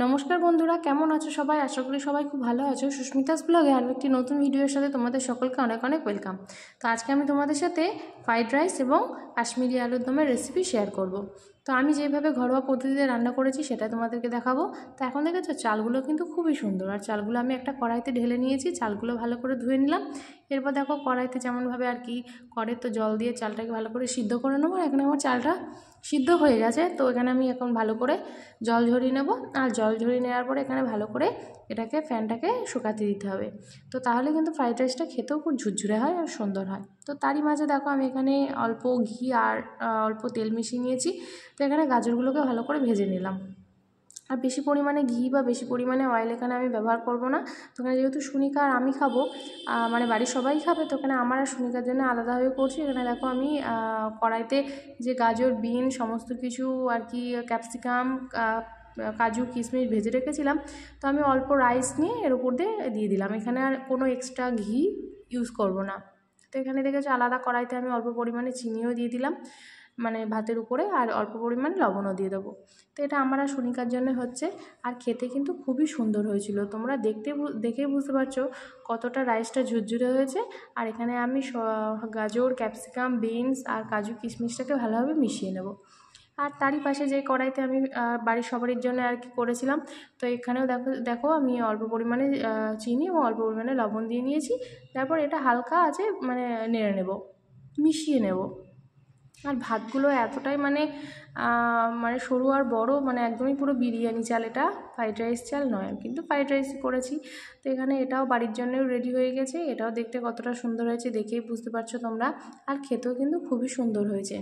নমস্কার বন্ধুরা, কেমন আছো সবাই? আশা করি সবাই খুব ভালো আছো। সুস্মিতাস ব্লগে আরও একটি নতুন ভিডিওর সাথে তোমাদের সকলকে অনেক অনেক ওয়েলকাম। তো আজকে আমি তোমাদের সাথে ফ্রাইড রাইস এবং কাশ্মীরি আলুর দমের রেসিপি শেয়ার করব। তো আমি যেভাবে ঘরোয়া পদ্ধতিতে রান্না করেছি সেটা তোমাদেরকে দেখাবো। তো এখন দেখেছো চালগুলো কিন্তু খুবই সুন্দর, আর চালগুলো আমি একটা কড়াইতে ঢেলে নিয়েছি। চালগুলো ভালো করে ধুয়ে নিলাম। এরপর দেখো কড়াইতে যেমনভাবে আর কি করে, তো জল দিয়ে চালটাকে ভালো করে সিদ্ধ করে নেবো। এখানে আমার চালটা সিদ্ধ হয়ে গেছে, তো এখানে আমি এখন ভালো করে জল ঝরিয়ে নেব। আর জল ঝরিয়ে নেওয়ার পরে এখানে ভালো করে এটাকে ফ্যানটাকে শুকাতে দিতে হবে। তো তাহলে কিন্তু ফ্রাইড রাইসটা খেতেও খুব ঝুরঝুরে হয় আর সুন্দর হয়। তো তারই মাঝে দেখো আমি এখানে অল্প ঘি আর অল্প তেল মিশিয়ে নিয়েছি। তো এখানে গাজরগুলোকে ভালো করে ভেজে নিলাম। আর বেশি পরিমাণে ঘি বা বেশি পরিমাণে অয়েল এখানে আমি ব্যবহার করব না। তো এখানে যেহেতু সুনিকা আর আমি খাবো, মানে বাড়ির সবাই খাবে, তো এখানে আমার আর সুনিকার জন্য আলাদাভাবে করছি। এখানে দেখো আমি কড়াইতে যে গাজর, বিন সমস্ত কিছু আর কি, ক্যাপসিকাম, কাজু কিশমিশ ভেজে রেখেছিলাম, তো আমি অল্প রাইস নিয়ে এর উপর দিয়ে দিলাম। এখানে আর কোনো এক্সট্রা ঘি ইউজ করব না। তো এখানে দেখেছো আলাদা কড়াইতে আমি অল্প পরিমাণে চিনিও দিয়ে দিলাম, মানে ভাতের উপরে, আর অল্প পরিমাণে লবণও দিয়ে দেবো। তো এটা আমার আর সুনিকার জন্য হচ্ছে। আর খেতে কিন্তু খুবই সুন্দর হয়েছিল। তোমরা দেখেই বুঝতে পারছো কতটা রাইসটা ঝুরঝুরে হয়েছে। আর এখানে আমি গাজর, ক্যাপসিকাম, বিনস আর কাজু কিশমিশটাকে ভালোভাবে মিশিয়ে নেব। আর তারই পাশে যে কড়াইতে আমি বাড়ির সবারির জন্য আর কি করেছিলাম, তো এখানেও দেখো আমি অল্প পরিমাণে চিনি এবং অল্প পরিমাণে লবণ দিয়ে নিয়েছি। তারপর এটা হালকা আছে মানে নেড়ে নেব, মিশিয়ে নেব। আর ভাতগুলো এতটাই মানে সরু আর বড়, মানে একদমই পুরো বিরিয়ানি চাল, এটা ফ্রাইড রাইস চাল নয়, কিন্তু ফ্রাইড রাইস করেছি। তো এখানে এটাও বাড়ির জন্যও রেডি হয়ে গেছে। এটাও দেখতে কতটা সুন্দর হয়েছে দেখেই বুঝতে পারছো তোমরা। আর খেতেও কিন্তু খুবই সুন্দর হয়েছে।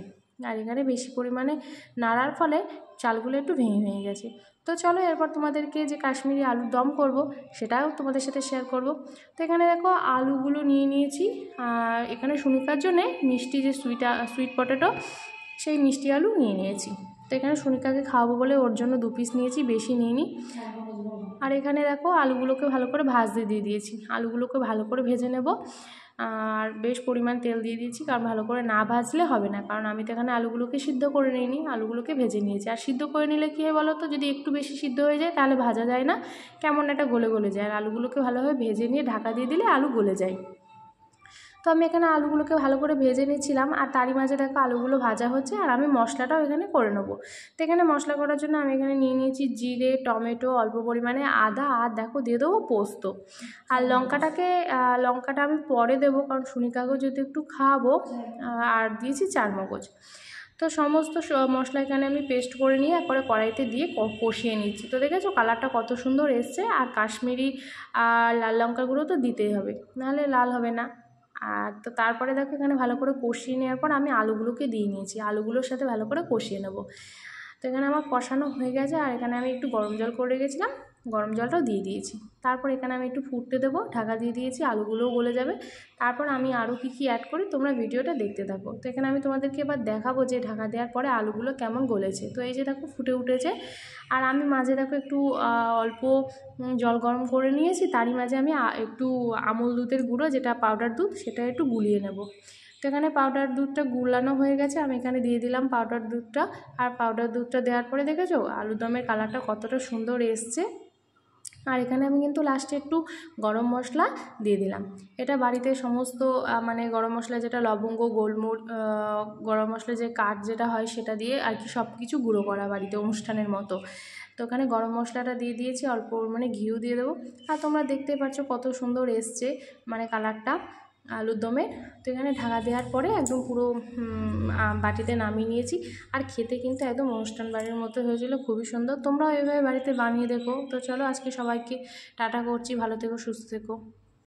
আর এখানে বেশি পরিমাণে নাড়ার ফলে চালগুলো একটু ভেঙে ভেঙে গেছে। তো চলো এরপর তোমাদেরকে যে কাশ্মীরি আলুর দম করব সেটাও তোমাদের সাথে শেয়ার করব। তো এখানে দেখো আলুগুলো নিয়ে নিয়েছি। আর এখানে সুনিকার জন্যে মিষ্টি যে সুইট পটেটো, সেই মিষ্টি আলু নিয়ে নিয়েছি। তো এখানে সুনিকাকে খাওয়াবো বলে ওর জন্য 2 পিস নিয়েছি, বেশি নিইনি। আর এখানে দেখো আলুগুলোকে ভালো করে ভাজতে দিয়ে দিয়েছি। আলুগুলোকে ভালো করে ভেজে নেব। আর বেশ পরিমাণ তেল দিয়ে দিয়েছি, কারণ ভালো করে না ভাজলে হবে না, কারণ আমি তো এখানে আলুগুলোকে সিদ্ধ করে নিইনি, আলুগুলোকে ভেজে নিয়েছি। আর সিদ্ধ করে নিলে কী হয় বলো তো, যদি একটু বেশি সিদ্ধ হয়ে যায় তাহলে ভাজা যায় না, কেমন একটা গলে গলে যায়। আর আলুগুলোকে ভালোভাবে ভেজে নিয়ে ঢাকা দিয়ে দিলে আলু গলে যায়। তো আমি এখানে আলুগুলোকে ভালো করে ভেজে নিচ্ছিলাম। আর তারই মাঝে দেখো আলুগুলো ভাজা হচ্ছে, আর আমি মশলাটাও এখানে করে নেবো। তো এখানে মশলা করার জন্য আমি এখানে নিয়ে নিয়েছি জিরে, টমেটো, অল্প পরিমাণে আদা, আর দেখো দিয়ে দেবো পোস্ত। আর লঙ্কাটা আমি পরে দেবো, কারণ সুনিকাকেও যেহেতু একটু খাওয়াবো। আর দিয়েছি চারমগজ। তো সমস্ত মশলা এখানে আমি পেস্ট করে নিয়ে একবারে কড়াইতে দিয়ে কষিয়ে নিচ্ছি। তো দেখেছো কালারটা কত সুন্দর এসছে। আর কাশ্মীরি লাল লঙ্কার গুঁড়ো তো দিতেই হবে, নাহলে লাল হবে না। আর তো তারপরে দেখো এখানে ভালো করে কষিয়ে নেওয়ার পর আমি আলুগুলোকে দিয়ে নিয়েছি, আলুগুলোর সাথে ভালো করে কষিয়ে নেব। তো এখানে আমার কষানো হয়ে গেছে। আর এখানে আমি একটু গরম জল করে রেখেছিলাম, গরম জলটাও দিয়ে দিয়েছি। তারপর এখানে আমি একটু ফুটতে দেবো, ঢাকা দিয়ে দিয়েছি, আলুগুলোও গলে যাবে। তারপর আমি আরও কী অ্যাড করি তোমরা ভিডিওটা দেখতে থাকো। তো এখানে আমি তোমাদেরকে এবার দেখাবো যে ঢাকা দেওয়ার পরে আলুগুলো কেমন গলেছে। তো এই যে দেখো ফুটে উঠেছে। আর আমি মাঝে দেখো একটু অল্প জল গরম করে নিয়েছি, তারই মাঝে আমি একটু আমুল দুধের গুঁড়ো, যেটা পাউডার দুধ, সেটা একটু গুলিয়ে নেব। তো এখানে পাউডার দুধটা গুলানো হয়ে গেছে, আমি এখানে দিয়ে দিলাম পাউডার দুধটা। আর পাউডার দুধটা দেওয়ার পরে দেখেছো আলুদমের কালারটা কতটা সুন্দর এসছে। আর এখানে আমি কিন্তু লাস্টে একটু গরম মশলা দিয়ে দিলাম। এটা বাড়িতে সমস্ত মানে গরম মশলা, যেটা লবঙ্গ, গোলমরিচ, গরম মশলা যে কাঠ যেটা হয় সেটা দিয়ে আর কি সব কিছু গুঁড়ো করা বাড়িতে অনুষ্ঠানের মতো। তো ওখানে গরম মশলাটা দিয়ে দিয়েছি, অল্প মানে ঘিও দিয়ে দেবো। আর তোমরা দেখতেই পাচ্ছ কত সুন্দর এসছে মানে কালারটা আলুর দমের। তো এখানে ঢাকা দেওয়ার পরে একদম পুরো বাটিতে নামিয়ে নিয়েছি। আর খেতে কিন্তু একদম অনুষ্ঠান বাড়ির মতো হয়েছিল, খুবই সুন্দর। তোমরাও এইভাবে বাড়িতে বানিয়ে দেখো। তো চলো আজকে সবাইকে টাটা করছি, ভালো থেকো, সুস্থ থেকো।